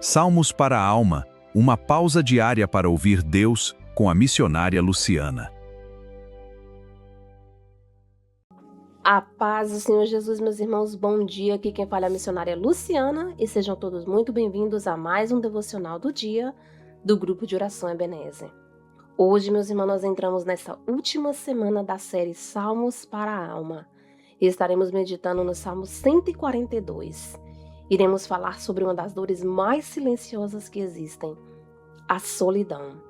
Salmos para a Alma, uma pausa diária para ouvir Deus, com a missionária Luciana. A paz do Senhor Jesus, meus irmãos, bom dia. Aqui quem fala é a missionária Luciana e sejam todos muito bem-vindos a mais um devocional do dia do grupo de oração Ebenezer. Hoje, meus irmãos, nós entramos nessa última semana da série Salmos para a Alma e estaremos meditando no Salmo 142. Iremos falar sobre uma das dores mais silenciosas que existem, a solidão.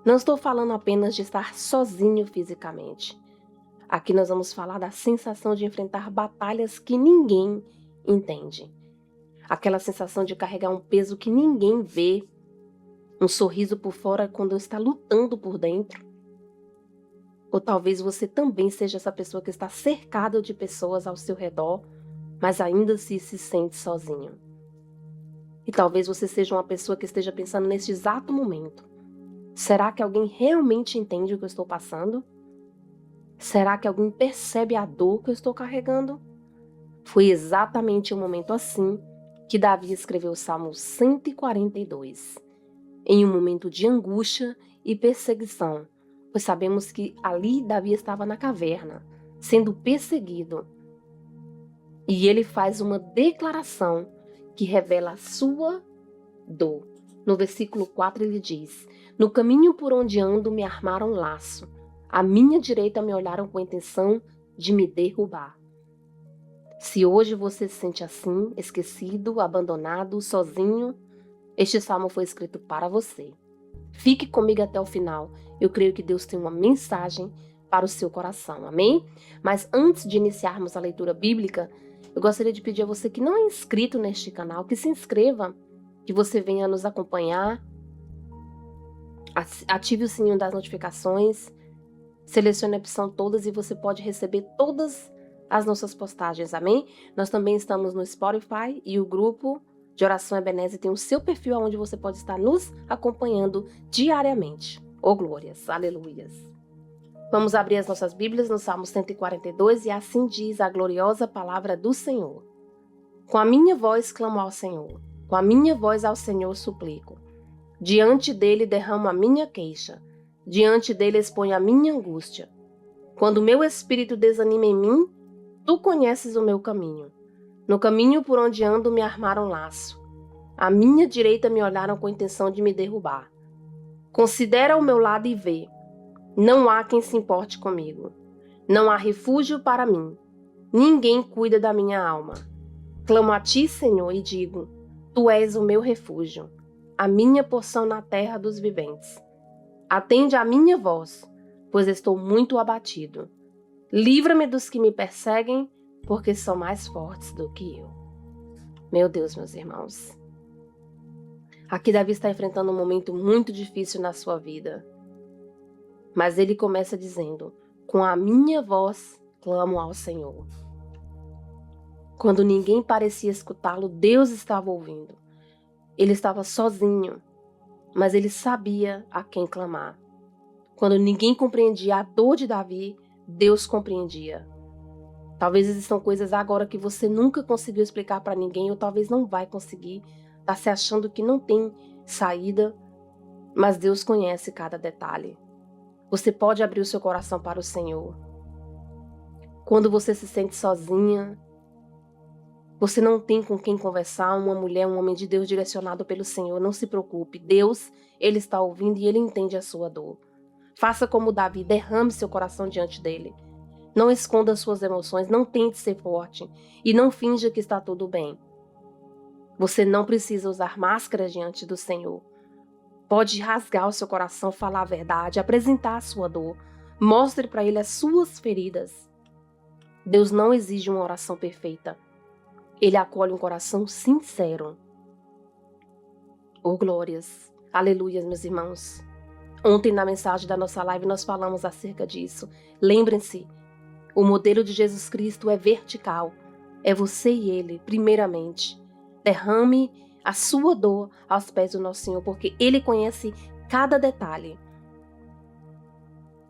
Não estou falando apenas de estar sozinho fisicamente. Aqui nós vamos falar da sensação de enfrentar batalhas que ninguém entende. Aquela sensação de carregar um peso que ninguém vê, um sorriso por fora quando está lutando por dentro. Ou talvez você também seja essa pessoa que está cercada de pessoas ao seu redor, mas ainda se sente sozinho. E talvez você seja uma pessoa que esteja pensando neste exato momento: será que alguém realmente entende o que eu estou passando? Será que alguém percebe a dor que eu estou carregando? Foi exatamente um momento assim que Davi escreveu o Salmo 142. Em um momento de angústia e perseguição, pois sabemos que ali Davi estava na caverna, sendo perseguido. E ele faz uma declaração que revela a sua dor. No versículo 4 ele diz: "No caminho por onde ando me armaram laço. À minha direita me olharam com a intenção de me derrubar." Se hoje você se sente assim, esquecido, abandonado, sozinho, este salmo foi escrito para você. Fique comigo até o final. Eu creio que Deus tem uma mensagem para o seu coração, amém? Mas antes de iniciarmos a leitura bíblica, eu gostaria de pedir a você que não é inscrito neste canal, que se inscreva, que você venha nos acompanhar, ative o sininho das notificações, selecione a opção todas e você pode receber todas as nossas postagens, amém? Nós também estamos no Spotify e o grupo de oração Ebenezer tem o seu perfil onde você pode estar nos acompanhando diariamente. Oh glórias, aleluias. Vamos abrir as nossas Bíblias no Salmo 142 e assim diz a gloriosa palavra do Senhor. Com a minha voz clamo ao Senhor, com a minha voz ao Senhor suplico. Diante dele derramo a minha queixa, diante dele exponho a minha angústia. Quando o meu espírito desanima em mim, tu conheces o meu caminho. No caminho por onde ando me armaram laço. À minha direita me olharam com a intenção de me derrubar. Considera ao meu lado e vê. Não há quem se importe comigo. Não há refúgio para mim. Ninguém cuida da minha alma. Clamo a ti, Senhor, e digo: tu és o meu refúgio, a minha porção na terra dos viventes. Atende à minha voz, pois estou muito abatido. Livra-me dos que me perseguem, porque são mais fortes do que eu. Meu Deus, meus irmãos. Aqui Davi está enfrentando um momento muito difícil na sua vida. Mas ele começa dizendo: com a minha voz clamo ao Senhor. Quando ninguém parecia escutá-lo, Deus estava ouvindo. Ele estava sozinho, mas ele sabia a quem clamar. Quando ninguém compreendia a dor de Davi, Deus compreendia. Talvez existam coisas agora que você nunca conseguiu explicar para ninguém, ou talvez não vai conseguir, está se achando que não tem saída, mas Deus conhece cada detalhe. Você pode abrir o seu coração para o Senhor. Quando você se sente sozinha, você não tem com quem conversar, uma mulher, um homem de Deus direcionado pelo Senhor, não se preocupe. Deus, Ele está ouvindo e Ele entende a sua dor. Faça como Davi, derrame seu coração diante dele. Não esconda suas emoções, não tente ser forte e não finja que está tudo bem. Você não precisa usar máscaras diante do Senhor. Pode rasgar o seu coração, falar a verdade, apresentar a sua dor. Mostre para Ele as suas feridas. Deus não exige uma oração perfeita. Ele acolhe um coração sincero. Oh glórias, aleluias, meus irmãos. Ontem na mensagem da nossa live nós falamos acerca disso. Lembrem-se, o modelo de Jesus Cristo é vertical. É você e Ele, primeiramente. Derrame a sua dor aos pés do nosso Senhor, porque Ele conhece cada detalhe.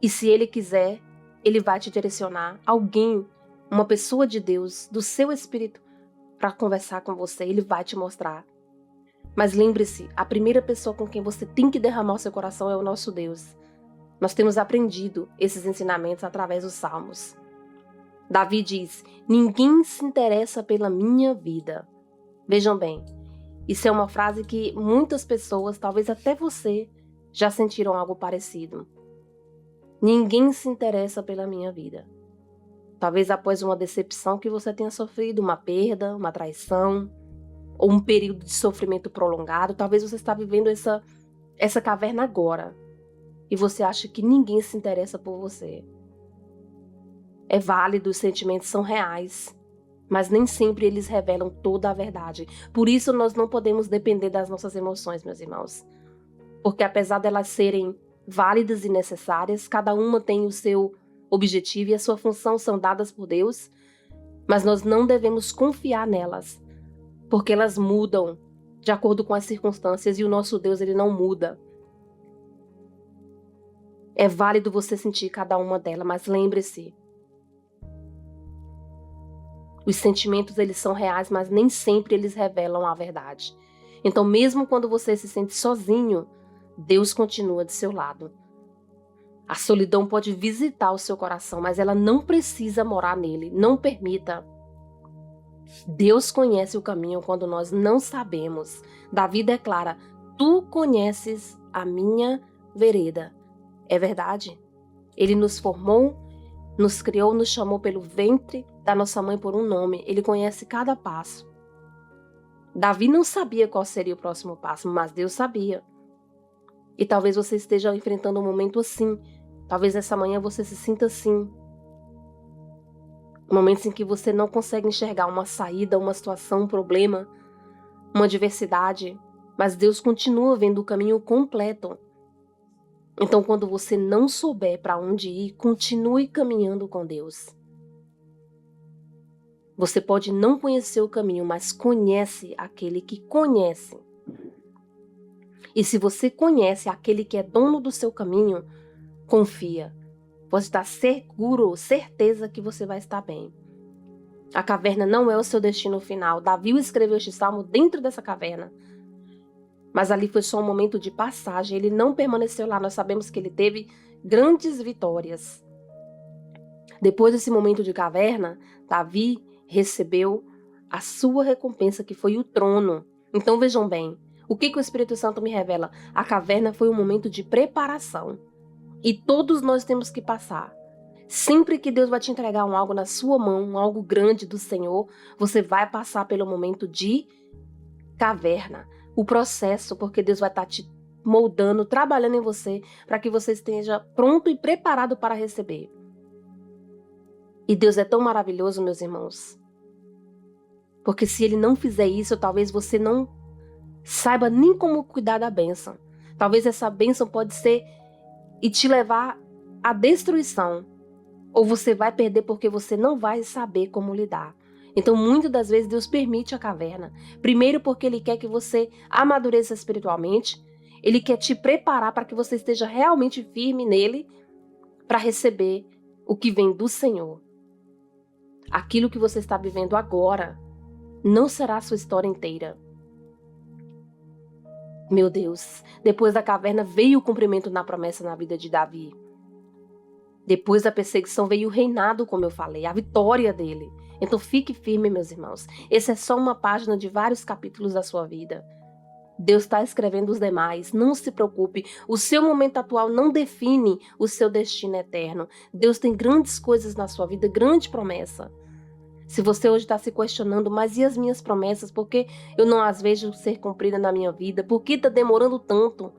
E se Ele quiser, Ele vai te direcionar alguém, uma pessoa de Deus, do seu espírito, para conversar com você. Ele vai te mostrar. Mas lembre-se, a primeira pessoa com quem você tem que derramar o seu coração é o nosso Deus. Nós temos aprendido esses ensinamentos através dos Salmos. Davi diz: ninguém se interessa pela minha vida. Vejam bem, isso é uma frase que muitas pessoas, talvez até você, já sentiram algo parecido. Ninguém se interessa pela minha vida. Talvez após uma decepção que você tenha sofrido, uma perda, uma traição, ou um período de sofrimento prolongado, talvez você está vivendo essa caverna agora. E você acha que ninguém se interessa por você. É válido, os sentimentos são reais, mas nem sempre eles revelam toda a verdade. Por isso nós não podemos depender das nossas emoções, meus irmãos. Porque apesar delas serem válidas e necessárias, cada uma tem o seu objetivo e a sua função são dadas por Deus, mas nós não devemos confiar nelas, porque elas mudam de acordo com as circunstâncias e o nosso Deus, ele não muda. É válido você sentir cada uma delas, mas lembre-se, os sentimentos eles são reais, mas nem sempre eles revelam a verdade. Então, mesmo quando você se sente sozinho, Deus continua de seu lado. A solidão pode visitar o seu coração, mas ela não precisa morar nele. Não permita. Deus conhece o caminho quando nós não sabemos. Davi declara: tu conheces a minha vereda. É verdade. Ele nos formou, nos criou, nos chamou pelo ventre da nossa mãe por um nome. Ele conhece cada passo. Davi não sabia qual seria o próximo passo, mas Deus sabia. E talvez você esteja enfrentando um momento assim. Talvez essa manhã você se sinta assim. Momentos em que você não consegue enxergar uma saída, uma situação, um problema, uma adversidade. Mas Deus continua vendo o caminho completo. Então, quando você não souber para onde ir, continue caminhando com Deus. Você pode não conhecer o caminho, mas conhece aquele que conhece. E se você conhece aquele que é dono do seu caminho, confia. Pode estar seguro, certeza que você vai estar bem. A caverna não é o seu destino final. Davi escreveu este salmo dentro dessa caverna. Mas ali foi só um momento de passagem. Ele não permaneceu lá. Nós sabemos que ele teve grandes vitórias. Depois desse momento de caverna, Davi recebeu a sua recompensa, que foi o trono. Então vejam bem, o que o Espírito Santo me revela? A caverna foi um momento de preparação. E todos nós temos que passar. Sempre que Deus vai te entregar algo na sua mão, algo grande do Senhor, você vai passar pelo momento de caverna. O processo, porque Deus vai estar te moldando, trabalhando em você, para que você esteja pronto e preparado para receber. E Deus é tão maravilhoso, meus irmãos. Porque se Ele não fizer isso, talvez você não saiba nem como cuidar da bênção. Talvez essa bênção pode ser e te levar à destruição. Ou você vai perder porque você não vai saber como lidar. Então, muitas das vezes, Deus permite a caverna. Primeiro porque Ele quer que você amadureça espiritualmente. Ele quer te preparar para que você esteja realmente firme nele para receber o que vem do Senhor. Aquilo que você está vivendo agora não será a sua história inteira. Meu Deus, depois da caverna veio o cumprimento na promessa na vida de Davi. Depois da perseguição veio o reinado, como eu falei, a vitória dele. Então fique firme, meus irmãos. Essa é só uma página de vários capítulos da sua vida. Deus está escrevendo os demais. Não se preocupe. O seu momento atual não define o seu destino eterno. Deus tem grandes coisas na sua vida, grande promessa. Se você hoje está se questionando, mas e as minhas promessas? Por que eu não as vejo ser cumpridas na minha vida? Por que está demorando tanto?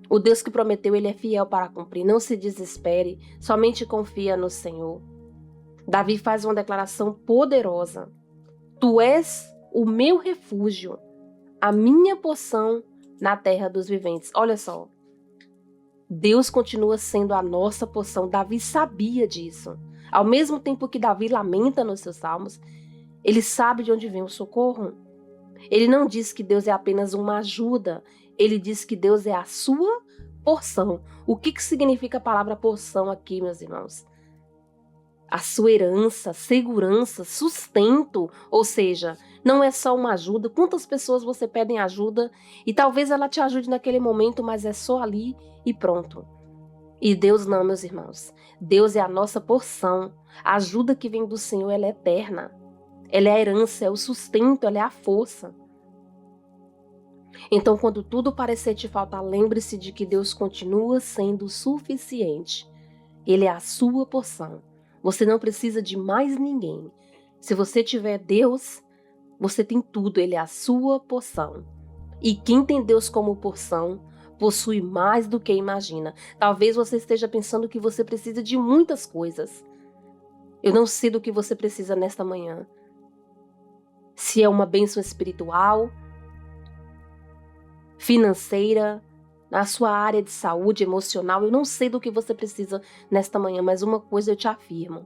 O Deus que prometeu, Ele é fiel para cumprir. Não se desespere, somente confia no Senhor. Davi faz uma declaração poderosa. Tu és o meu refúgio, a minha porção na terra dos viventes. Olha só, Deus continua sendo a nossa porção. Davi sabia disso. Ao mesmo tempo que Davi lamenta nos seus salmos, ele sabe de onde vem o socorro. Ele não diz que Deus é apenas uma ajuda. Ele diz que Deus é a sua porção. O que significa a palavra porção aqui, meus irmãos? A sua herança, segurança, sustento. Ou seja, Não é só uma ajuda. Quantas pessoas você pede ajuda e talvez ela te ajude naquele momento, mas é só ali e pronto. E Deus não, meus irmãos. Deus é a nossa porção. A ajuda que vem do Senhor, ela é eterna. Ela é a herança, é o sustento, ela é a força. Então, quando tudo parecer te faltar, lembre-se de que Deus continua sendo suficiente. Ele é a sua porção. Você não precisa de mais ninguém. Se você tiver Deus, você tem tudo. Ele é a sua porção. E quem tem Deus como porção, possui mais do que imagina. Talvez você esteja pensando que você precisa de muitas coisas. Eu não sei do que você precisa nesta manhã. Se é uma bênção espiritual, financeira, na sua área de saúde emocional, eu não sei do que você precisa nesta manhã, mas uma coisa eu te afirmo.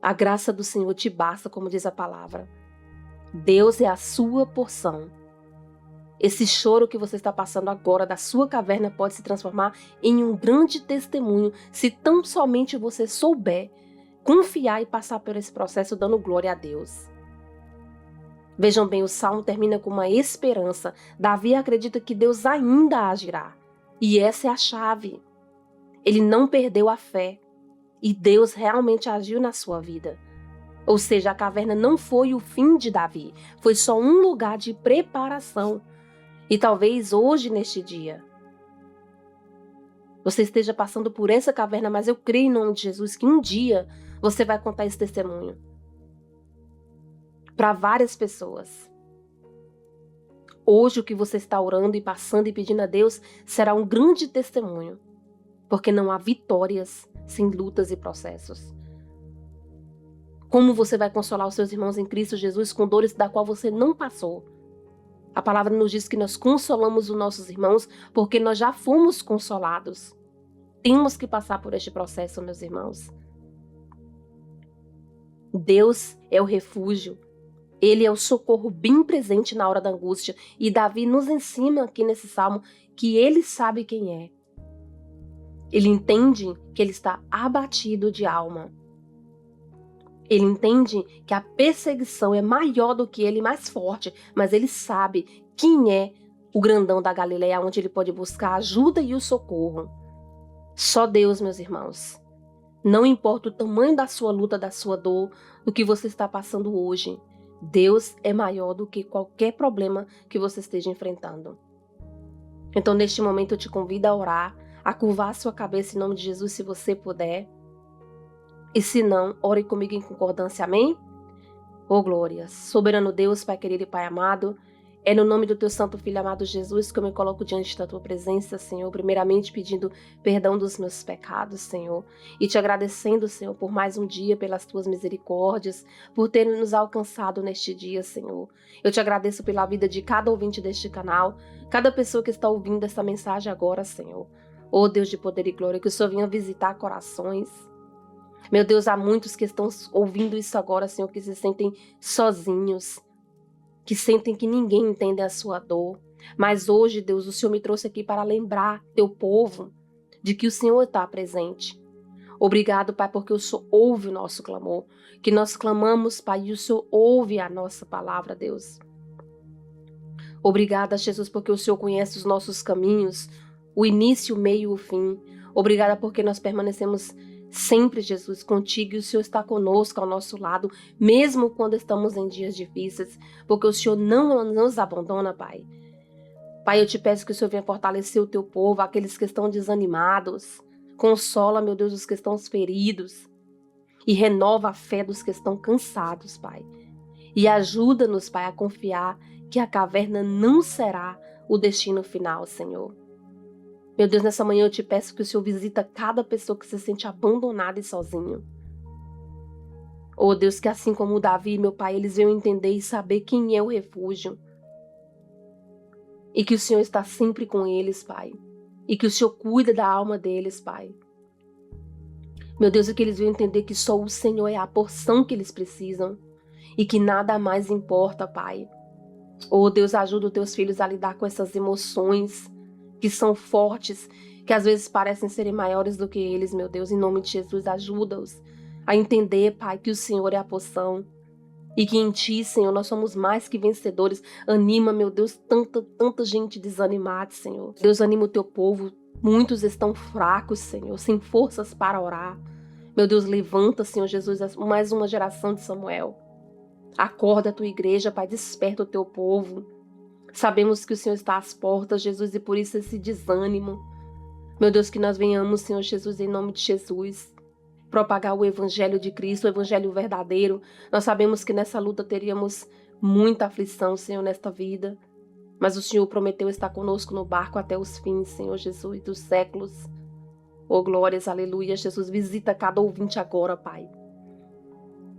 A graça do Senhor te basta, como diz a palavra. Deus é a sua porção. Esse choro que você está passando agora da sua caverna pode se transformar em um grande testemunho se tão somente você souber confiar e passar por esse processo dando glória a Deus. Vejam bem, o Salmo termina com uma esperança. Davi acredita que Deus ainda agirá. E essa é a chave. Ele não perdeu a fé. E Deus realmente agiu na sua vida. Ou seja, a caverna não foi o fim de Davi. Foi só um lugar de preparação. E talvez hoje, neste dia, você esteja passando por essa caverna, mas eu creio em nome de Jesus que um dia você vai contar esse testemunho para várias pessoas. Hoje o que você está orando e passando e pedindo a Deus será um grande testemunho, porque não há vitórias sem lutas e processos. Como você vai consolar os seus irmãos em Cristo Jesus com dores da qual você não passou? A palavra nos diz que nós consolamos os nossos irmãos porque nós já fomos consolados. Temos que passar por este processo, meus irmãos. Deus é o refúgio. Ele é o socorro bem presente na hora da angústia. E Davi nos ensina aqui nesse salmo que ele sabe quem é. Ele entende que ele está abatido de alma. Ele entende que a perseguição é maior do que ele, mais forte. Mas ele sabe quem é o grandão da Galileia, onde ele pode buscar a ajuda e o socorro. Só Deus, meus irmãos. Não importa o tamanho da sua luta, da sua dor, do que você está passando hoje. Deus é maior do que qualquer problema que você esteja enfrentando. Então, neste momento, eu te convido a orar, a curvar a sua cabeça em nome de Jesus, se você puder. E se não, ore comigo em concordância, amém? Oh, glórias! Soberano Deus, Pai querido e Pai amado, é no nome do teu santo Filho amado Jesus que eu me coloco diante da tua presença, Senhor, primeiramente pedindo perdão dos meus pecados, Senhor, e te agradecendo, Senhor, por mais um dia, pelas tuas misericórdias, por ter nos alcançado neste dia, Senhor. Eu te agradeço pela vida de cada ouvinte deste canal, cada pessoa que está ouvindo essa mensagem agora, Senhor. Oh, Deus de poder e glória, que o Senhor venha visitar corações. Meu Deus, há muitos que estão ouvindo isso agora, Senhor, que se sentem sozinhos, que sentem que ninguém entende a sua dor. Mas hoje, Deus, o Senhor me trouxe aqui para lembrar teu povo de que o Senhor está presente. Obrigado, Pai, porque o Senhor ouve o nosso clamor, que nós clamamos, Pai, e o Senhor ouve a nossa palavra, Deus. Obrigada, Jesus, porque o Senhor conhece os nossos caminhos, o início, o meio e o fim. Obrigada porque nós permanecemos sempre, Jesus, contigo, e o Senhor está conosco, ao nosso lado, mesmo quando estamos em dias difíceis, porque o Senhor não nos abandona, Pai. Pai, eu te peço que o Senhor venha fortalecer o teu povo, aqueles que estão desanimados. Consola, meu Deus, os que estão feridos. E renova a fé dos que estão cansados, Pai. E ajuda-nos, Pai, a confiar que a caverna não será o destino final, Senhor. Meu Deus, nessa manhã eu te peço que o Senhor visita cada pessoa que se sente abandonada e sozinho. Oh Deus, que assim como o Davi, meu Pai, eles venham entender e saber quem é o refúgio. E que o Senhor está sempre com eles, Pai. E que o Senhor cuida da alma deles, Pai. Meu Deus, e que eles venham entender que só o Senhor é a porção que eles precisam. E que nada mais importa, Pai. Oh Deus, ajuda os teus filhos a lidar com essas emoções que são fortes, que às vezes parecem serem maiores do que eles, meu Deus. Em nome de Jesus, ajuda-os a entender, Pai, que o Senhor é a porção E que em Ti, Senhor, nós somos mais que vencedores. Anima, meu Deus, tanta gente desanimada, Senhor. Deus, anima o Teu povo. Muitos estão fracos, Senhor, sem forças para orar. Meu Deus, levanta, Senhor Jesus, mais uma geração de Samuel. Acorda a Tua igreja, Pai, desperta o Teu povo. Sabemos que o Senhor está às portas, Jesus, e por isso esse desânimo. Meu Deus, que nós venhamos, Senhor Jesus, em nome de Jesus, propagar o Evangelho de Cristo, o Evangelho verdadeiro. Nós sabemos que nessa luta teríamos muita aflição, Senhor, nesta vida. Mas o Senhor prometeu estar conosco no barco até os fins, Senhor Jesus, dos séculos. Oh, glórias, aleluia, Jesus, visita cada ouvinte agora, Pai.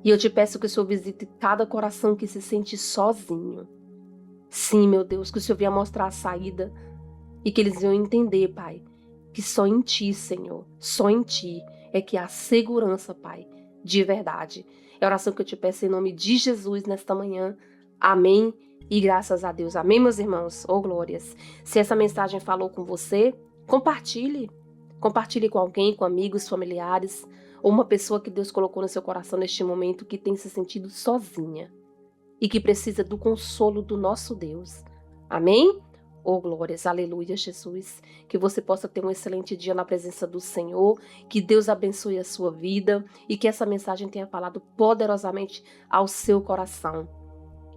E eu te peço que o Senhor visite cada coração que se sente sozinho. Sim, meu Deus, que o Senhor venha mostrar a saída e que eles venham entender, Pai, que só em Ti, Senhor, só em Ti é que há segurança, Pai, de verdade. É a oração que eu te peço em nome de Jesus nesta manhã. Amém e graças a Deus. Amém, meus irmãos? Oh, glórias. Se essa mensagem falou com você, compartilhe. Compartilhe com alguém, com amigos, familiares, ou uma pessoa que Deus colocou no seu coração neste momento que tem se sentido sozinha e que precisa do consolo do nosso Deus. Amém? Oh, glórias, aleluia, Jesus. Que você possa ter um excelente dia na presença do Senhor, que Deus abençoe a sua vida e que essa mensagem tenha falado poderosamente ao seu coração.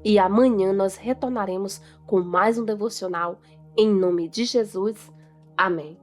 E amanhã nós retornaremos com mais um devocional em nome de Jesus. Amém.